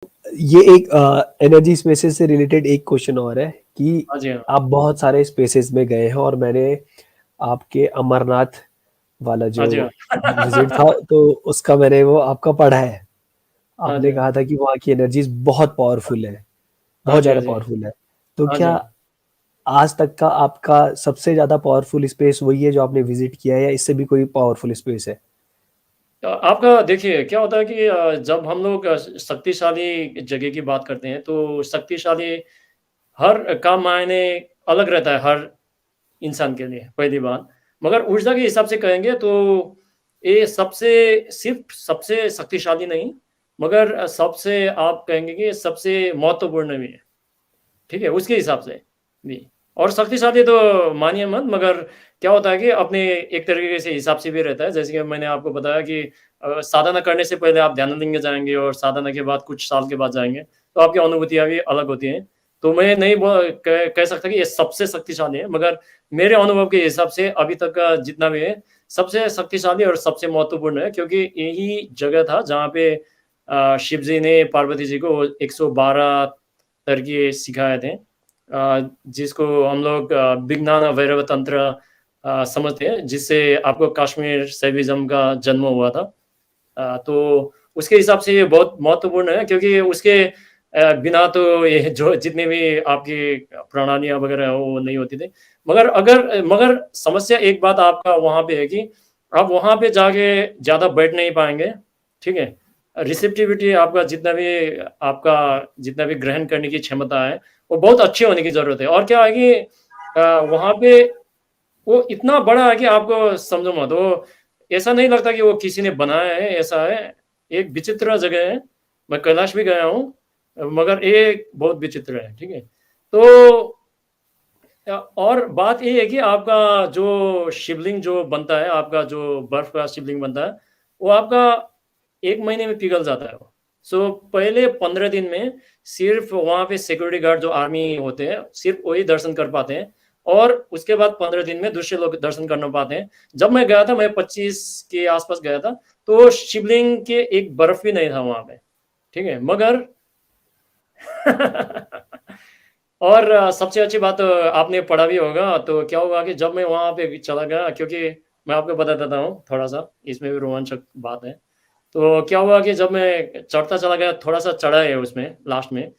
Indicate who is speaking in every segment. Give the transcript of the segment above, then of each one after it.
Speaker 1: ये एक energy spaces से रिलेटेड एक क्वेश्चन और है कि
Speaker 2: हाँ जी, हाँ।
Speaker 1: आप बहुत सारे स्पेसेस में गए हैं और मैंने आपके अमरनाथ वाला
Speaker 2: हाँ
Speaker 1: जो
Speaker 2: जी, हाँ।
Speaker 1: विजिट था तो उसका मैंने वो आपका पढ़ा है।
Speaker 2: हाँ जी,
Speaker 1: आपने
Speaker 2: हाँ।
Speaker 1: कहा था कि वहाँ की एनर्जीज बहुत पावरफुल है,
Speaker 2: हाँ
Speaker 1: बहुत
Speaker 2: जी, हाँ
Speaker 1: ज़्यादा
Speaker 2: जी।
Speaker 1: पावरफुल है। तो
Speaker 2: हाँ
Speaker 1: क्या
Speaker 2: जी।
Speaker 1: आज तक का आपका सबसे ज़्यादा पावरफुल स्पेस वही है जो आपने विजिट किया है या इससे भी कोई पावरफुल स्पेस है?
Speaker 2: आपका देखिए क्या होता है कि जब हम लोग शक्तिशाली जगह की बात करते हैं, तो शक्तिशाली हर का मायने अलग रहता है हर इंसान के लिए, पहली बात। मगर ऊर्जा के हिसाब से कहेंगे तो ये सबसे सिर्फ़ सबसे शक्तिशाली नहीं, मगर सबसे आप कहेंगे कि सबसे महत्वपूर्ण भी है। ठीक है? उसके हिसाब से भी। और शक्तिशाली तो मानिए मत मगर क्या होता है कि अपने एक तरीके से हिसाब से भी रहता है। जैसे कि मैंने आपको बताया कि साधना करने से पहले आप ध्यानलिंग में जाएँगे और साधना के बाद कुछ साल के बाद जाएँगे, तो आपकी अनुभूतियाँ भी अलग होती हैं। तो मैं नहीं कह सकता कि ये सबसे शक्तिशाली है, मगर मेरे अनुभव के हिसाब से अभी तक का जितना भी है, सबसे शक्तिशाली और सबसे महत्वपूर्ण है क्योंकि यही जगह था जहाँ पे शिव जी ने पार्वती जी को 112 तरकीये सिखाए थे। जिसको हम लोग विज्ञान भैरव तंत्र समझते हैं, जिससे आपको कश्मीर शैविज़्म का जन्म हुआ था। तो उसके हिसाब से ये बहुत महत्वपूर्ण है क्योंकि उसके बिना तो ये जो जितनी भी आपकी प्रणालियाँ वगैरह हैं, वो नहीं होती थी। मगर समस्या एक बात आपका वहाँ पे है कि आप वहाँ पे जाके ज़्यादा बैठ नहीं पाएँगे, ठीक है? रिसेप्टिविटी आपका जितना भी ग्रहण करने की क्षमता है, वो बहुत अच्छी होने की ज़रूरत है और क्या है कि वहाँ पे वो इतना बड़ा है कि आपको समझो मत, वो ऐसा नहीं लगता कि वो किसी ने बनाया है, ऐसा है। एक विचित्र जगह है, मैं कैलाश भी गया हूँ मगर ये बहुत विचित्र है, ठीक है? तो और बात ये है कि आपका जो शिवलिंग जो बनता है, आपका जो बर्फ का शिवलिंग बनता है, वो आपका 1 महीने में पिघल जाता है वो। सो पहले 15 दिन में सिर्फ़ वहाँ पे सिक्योरिटी गार्ड जो आर्मी होते हैं, सिर्फ़ वही दर्शन कर पाते हैं और उसके बाद 15 दिन में दूसरे लोग दर्शन कर ना पाते हैं। जब मैं गया था, मैं 25 के आस-पास गया था, तो शिवलिंग के एक बर्फ भी नहीं था वहाँ पे, ठीक है? मगर और सबसे अच्छी बात आपने पढ़ा भी होगा, तो क्या हुआ कि जब मैं वहाँ पे चला गया क्योंकि मैं आपको बता देता हूँ थोड़ा-सा, इसमें भी रोमांचक बात है। तो क्या हुआ कि जब मैं चढ़ता चला गया, थोड़ा-सा चढ़ाई है उसमें लास्ट में,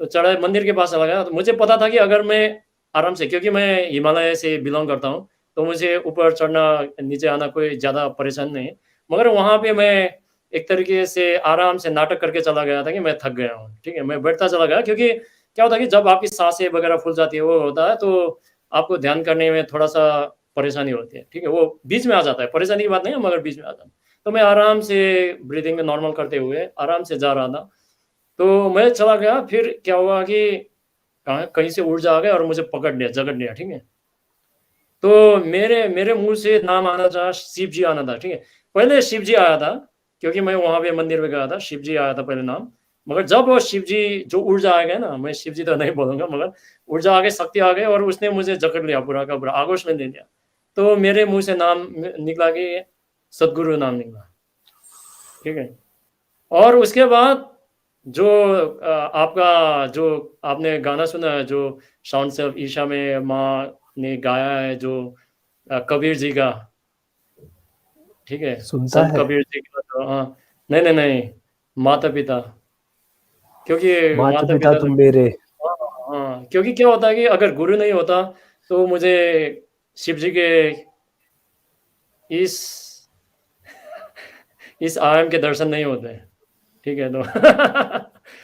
Speaker 2: तो चढ़ाई मंदिर के पास चला गया, तो मुझे पता था कि अगर मैं आराम से क्योंकि मैं हिमालय से बिलॉन्ग करता हूँ, तो मुझे ऊपर चढ़ना, नीचे आना कोई ज़्यादा परेशानी नहीं है। मगर वहाँ पे मैं एक तरीके से आराम से नाटक करके चला गया था कि मैं थक गया हूँ, ठीक है? मैं बैठता चला गया क्योंकि क्या होता है कि जब आपकी साँसें वगैरह फूल जाती है, वो होता है, तो आपको ध्यान करने में थोड़ा-सा परेशानी होती है, ठीक है? वो बीच में आ जाता है, परेशानी की बात नहीं है मगर बीच में आ जाता है। तो मैं आराम से ब्रीथिंग नॉर्मल करते हुए आराम से जा रहा था। तो मैं चला गया, फिर क्या हुआ कि कहाँ कहीं से ऊर्जा आ गया और मुझे पकड़ लिया, जकड़ लिया, ठीक है? तो मेरे मेरे मुँह से नाम आना था, शिव जी आना था, ठीक है? पहले शिव जी आया था, क्योंकि मैं वहाँ पे मंदिर में गया था, शिव जी आया था पहले नाम। मगर जब वो शिव जी जो ऊर्जा आ गया ना, मैं शिव जी तो नहीं बोलूँगा मगर ऊर्जा आ गई, शक्ति आ गई और उसने मुझे जकड़ लिया पूरा का पूरा, आगोश में ले लिया। तो मेरे मुँह से नाम निकला कि सद्गुरु नाम निकला, ठीक है? और उसके बाद जो आपका जो आपने गाना सुना है जो साउंड्स ऑफ ईशा में माँ ने गाया है जो कबीर जी का, ठीक है?
Speaker 1: सुनता
Speaker 2: संत
Speaker 1: है,
Speaker 2: कबीर जी का जो हाँ, नहीं, नहीं, नहीं, माता-पिता क्योंकि
Speaker 1: माता-पिता
Speaker 2: माता-पिता तो
Speaker 1: तुम मेरे।
Speaker 2: हाँ, हाँ, क्योंकि क्या होता है कि अगर गुरु नहीं होता, तो मुझे शिव जी के इस इस आयाम के दर्शन नहीं होते, ठीक है? तो